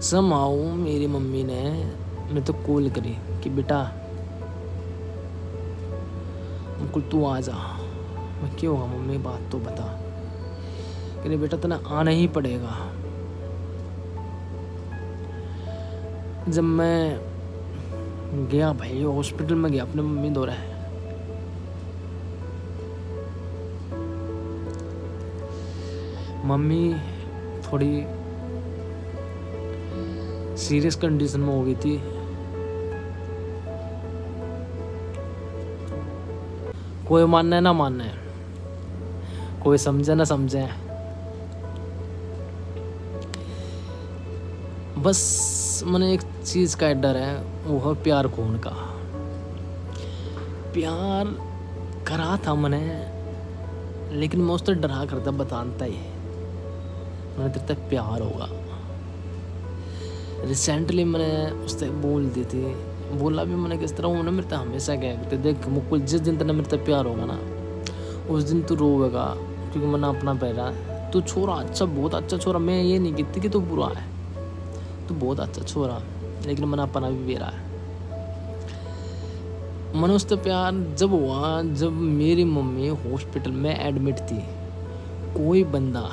Somehow मेरी mummy ने मेरे तो कॉल करी कि बेटा मुकुल तू आ जा। मैं क्यों हुआ मम्मी, बात तो बता। कह रही बेटा तेना आना ही पड़ेगा। जब मैं गया भाई हॉस्पिटल में गया अपने मम्मी दौरे, मम्मी थोड़ी सीरियस कंडीशन में हो गई थी। कोई मानना है ना मानना है, कोई समझे ना समझे, बस मैंने एक चीज़ का डर है, वो है प्यार खून का। प्यार करा था मैंने, लेकिन मैं उससे डरा करता बताता ही मैंने तेरे तक प्यार होगा। रिसेंटली मैंने उससे बोल दी थी, बोला भी मैंने किस तरह उन्होंने मेरे तक हमेशा कह करते देख मुकुल जिस दिन तेरा मेरे तक प्यार होगा ना उस दिन तू रोएगा, क्योंकि मैंने अपना पहरा तू छोरा अच्छा, बहुत अच्छा छोरा। मैं ये नहीं कहती कि तू बुरा है, तू बहुत अच्छा छोरा, लेकिन मैंने अपना भी बेरा है। मैंने उससे प्यार जब हुआ जब मेरी मम्मी हॉस्पिटल में एडमिट थी। कोई बंदा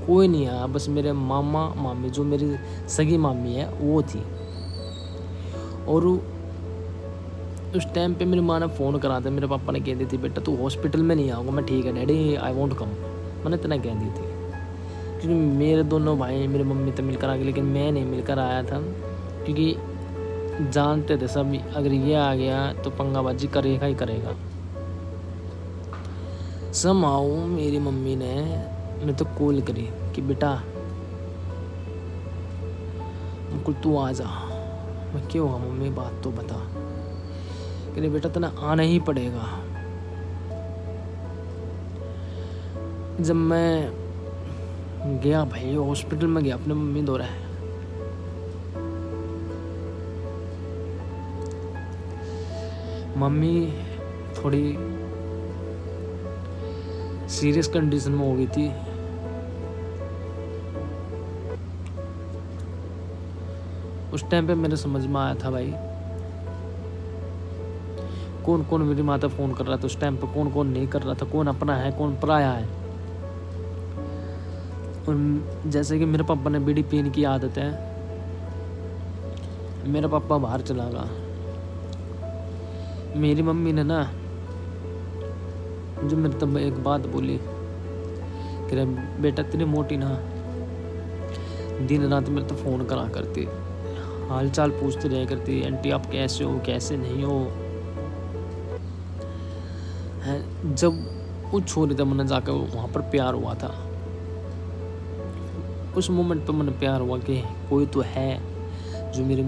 कोई नहीं आया, बस मेरे मामा मामी जो मेरी सगी मामी है वो थी। और उस टाइम पे मेरी माँ ने फ़ोन करा था, मेरे पापा ने कह दी थी बेटा तू हॉस्पिटल में नहीं आओगे। मैं ठीक है डैडी आई वॉन्ट कम, मैंने इतना कह दी थी। क्योंकि मेरे दोनों भाई मेरी मम्मी तो मिलकर आ गए, लेकिन मैं नहीं मिलकर आया था, क्योंकि जानते थे सब अगर ये आ गया तो पंगाबाजी करेगा ही करेगा। समहाउ मेरी मम्मी ने मेरे तो कॉल करी कि बेटा मुकुल तू आ जा। मैं क्यों हुआ मम्मी, बात तो बता। कह रही बेटा तेना आना ही पड़ेगा। जब मैं गया भाई हॉस्पिटल में गया अपने मम्मी दौरे, मम्मी थोड़ी सीरियस कंडीशन में हो गई थी। उस टाइम पे मेरे समझ में आया था भाई कौन कौन मेरी माता फ़ोन कर रहा था उस टाइम पे, कौन कौन नहीं कर रहा था, कौन अपना है कौन पराया है। और जैसे कि मेरे पापा ने बीड़ी पीने की आदत है, मेरा पापा बाहर चला गया। मेरी मम्मी ने ना जो मेरे तब एक बात बोली कि बेटा तेरी मोटी ना दिन रात मेरे तो फ़ोन करा करती, हाल चाल पूछते रह करती, आंटी आप कैसे हो कैसे नहीं हो। है जब वो छोरी था मैंने जाकर वहाँ पर प्यार हुआ था, उस मोमेंट पे मैंने प्यार हुआ कि कोई तो है जो मेरी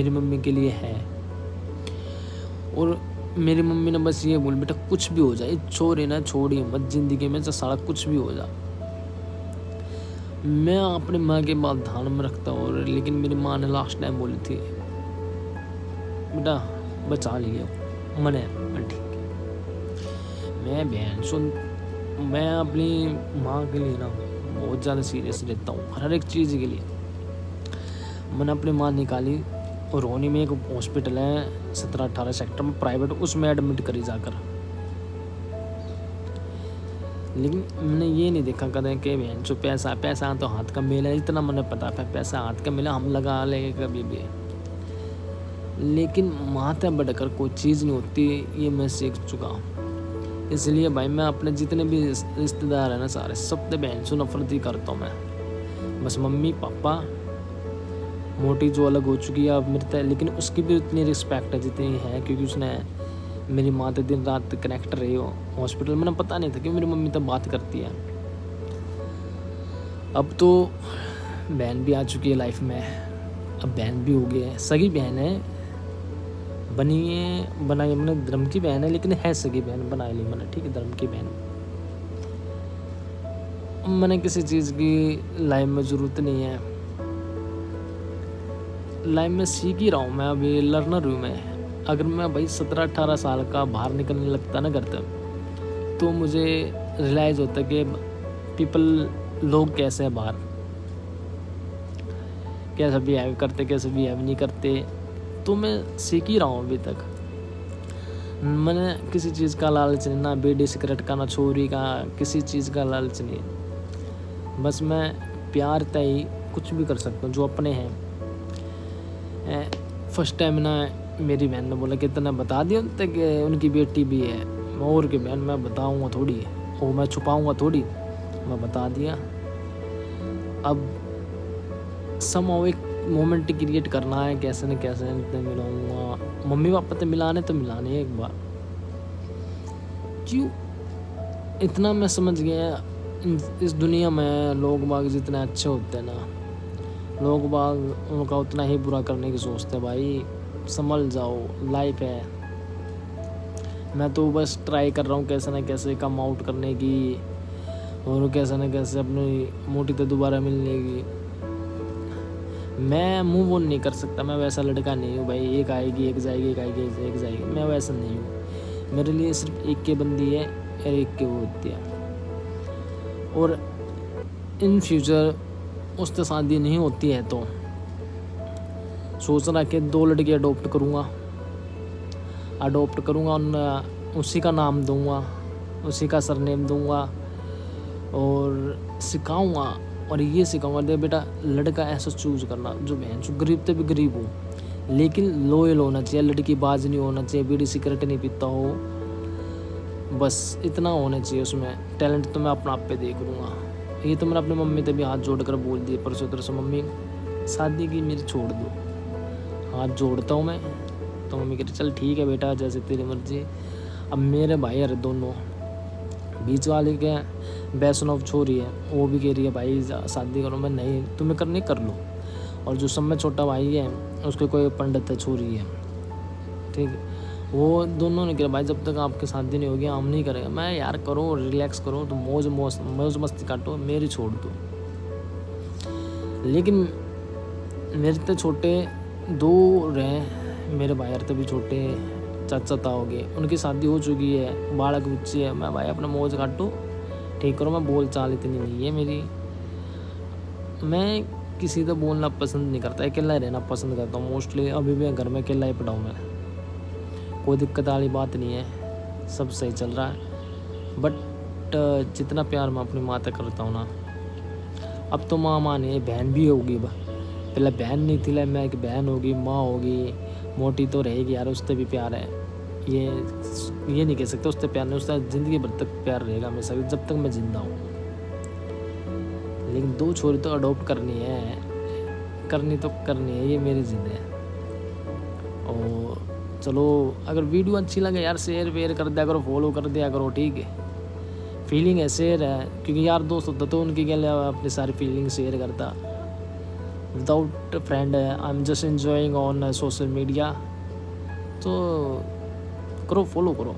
मम्मी के लिए है। और मेरी मम्मी ने बस ये बोल बेटा कुछ भी हो जाए छोरी ना छोड़ी मत जिंदगी में, सारा कुछ भी हो जा। मैं अपनी माँ के बात ध्यान में रखता हूँ, और लेकिन मेरी माँ ने लास्ट टाइम बोली थी बेटा बचा लियो। मैंने ठीक है। मैं अपनी माँ के लिए ना बहुत ज़्यादा सीरियस रहता हूँ, हर एक चीज़ के लिए। मैंने अपनी माँ निकाली और रोनी में एक हॉस्पिटल है 17-18 सेक्टर में प्राइवेट, उसमें एडमिट करी जाकर। लेकिन मैंने ये नहीं देखा कदें कि बहन जो पैसा तो हाथ का मेला, इतना मैंने पता है पैसा हाथ का मेला हम लगा लेंगे कभी भी, लेकिन माता बढ़कर कोई चीज़ नहीं होती, ये मैं सीख चुका हूँ। इसलिए भाई मैं अपने जितने भी रिश्तेदार हैं ना सारे सबसे बहन से नफरत ही करता हूँ मैं। बस मम्मी पापा मोटी जो अलग हो चुकी है अब मेरे तक, लेकिन उसकी भी उतनी रिस्पेक्ट है जितनी है, क्योंकि उसने मेरी माँ से दिन रात कनेक्ट रही हो। हॉस्पिटल में ना पता नहीं था कि मेरी मम्मी तब बात करती है। अब तो बहन भी आ चुकी है लाइफ में, अब बहन भी हो गई है, सगी बहन है बनाई मैंने, धर्म की बहन है लेकिन है सगी बहन, बनाई ली मैंने, ठीक है धर्म की बहन। मैंने किसी चीज़ की लाइफ में ज़रूरत नहीं है, लाइफ में सीख ही रहा हूँ मैं, अभी लर्नर हूँ मैं। अगर मैं भाई 17-18 साल का बाहर निकलने लगता ना करता तो मुझे रियलाइज़ होता कि लोग कैसे हैं बाहर। कैसा बिहेव करते, कैसे बिहेव नहीं करते, तो मैं सीख ही रहा हूँ अभी तक। मैंने किसी चीज़ का लालच नहीं, ना बीड़ी सिगरेट का, ना छोरी का, किसी चीज़ का लालच नहीं। बस मैं प्यार तय कुछ भी कर सकता हूँ जो अपने हैं। फर्स्ट टाइम ना मेरी बहन ने बोला कि इतना बता दिया उन तक कि उनकी बेटी भी है। और की बहन मैं बताऊँगा थोड़ी, वो मैं छुपाऊँगा थोड़ी, मैं बता दिया। अब समहाउ एक मोमेंट क्रिएट करना है, कैसे न कैसे मिलाऊंगा। मम्मी पापा तो मिलाने एक बार। क्यों इतना मैं समझ गया, इस दुनिया में लोग बाग जितने अच्छे होते हैं ना, लोग बाग उनका उतना ही बुरा करने की सोचते हैं। भाई संभल जाओ, लाइफ है। मैं तो बस ट्राई कर रहा हूँ कैसे न कैसे कम आउट करने की, और कैसे न कैसे अपनी मोटी तो दोबारा मिलने की। मैं मूव ऑन नहीं कर सकता, मैं वैसा लड़का नहीं हूँ भाई। एक आएगी एक जाएगी, एक आएगी एक जाएगी, मैं वैसा नहीं हूँ। मेरे लिए सिर्फ एक के बंदी है और एक के वो होती है। और इन फ्यूचर उससे शादी नहीं होती है तो सोच रहा कि 2 लड़की अडोप्ट करूँगा, उसी का नाम दूँगा, उसी का सरनेम दूँगा और सिखाऊँगा। और ये सिखाऊंगा, दे बेटा लड़का ऐसा चूज़ करना जो बहन जो गरीब तो भी गरीब हो, लेकिन लोयल होना चाहिए, लड़की बाज नहीं होना चाहिए, बीड़ी सिगरेट नहीं पीता हो, बस इतना होना चाहिए उसमें। टैलेंट तो मैं अपना आप पे देख लूँगा। ये तो मैंने अपनी मम्मी से भी हाथ जोड़ कर बोल दिया परसों तरसों, मम्मी शादी की मेरी छोड़ दो, हाथ जोड़ता हूँ मैं। तो मम्मी कहती चल ठीक है बेटा, जैसे तेरी मर्जी। अब मेरे भाई यार दोनों, बीच वाले के बेसन ऑफ छोरी है, वो भी कह रही है भाई शादी करो। मैं नहीं, तुम्हें करनी कर लो। और जो सब में छोटा भाई है उसके कोई पंडित है, छोरी है, ठीक है। वो दोनों ने कहा भाई जब तक आपकी शादी नहीं होगी हम नहीं करेंगे। मैं यार करो, रिलैक्स करो, तो मौज मस्ती काटो, मेरी छोड़ दो। लेकिन मेरे तो छोटे 2 रहे, मेरे भाई यार भी छोटे, चाचा हो गए, उनकी शादी हो चुकी है, बालक बच्चे है। मैं भाई अपना मौज काटो, ठीक करो। मैं बोल चाल इतनी नहीं है मेरी, मैं किसी से बोलना पसंद नहीं करता, अकेला रहना पसंद करता हूँ मोस्टली। अभी भी घर में अकेला ही पड़ा हूँ मैं, कोई दिक्कत वाली बात नहीं है, सब सही चल रहा है। बट जितना प्यार मैं अपनी माँ तक करता हूँ ना, अब तो माँ नहीं है, बहन भी होगी। पहले बहन नहीं थी, मैं एक बहन होगी, माँ होगी, मोटी तो रहेगी यार, उससे भी प्यार है। ये नहीं कह सकते उससे प्यार नहीं, उससे ज़िंदगी भर तक प्यार रहेगा हमेशा, जब तक मैं जिंदा हूँ। लेकिन 2 छोरी तो अडॉप्ट करनी है, ये मेरी जिद है। और चलो अगर वीडियो अच्छी लगे यार शेयर वेयर कर दिया करो, फॉलो कर दिया करो, ठीक है। फीलिंग है शेयर है, क्योंकि यार दोस्त होता तो उनकी क्या अपनी सारी फीलिंग शेयर करता। Without friend I am just enjoying on social media, तो करो, फॉलो करो।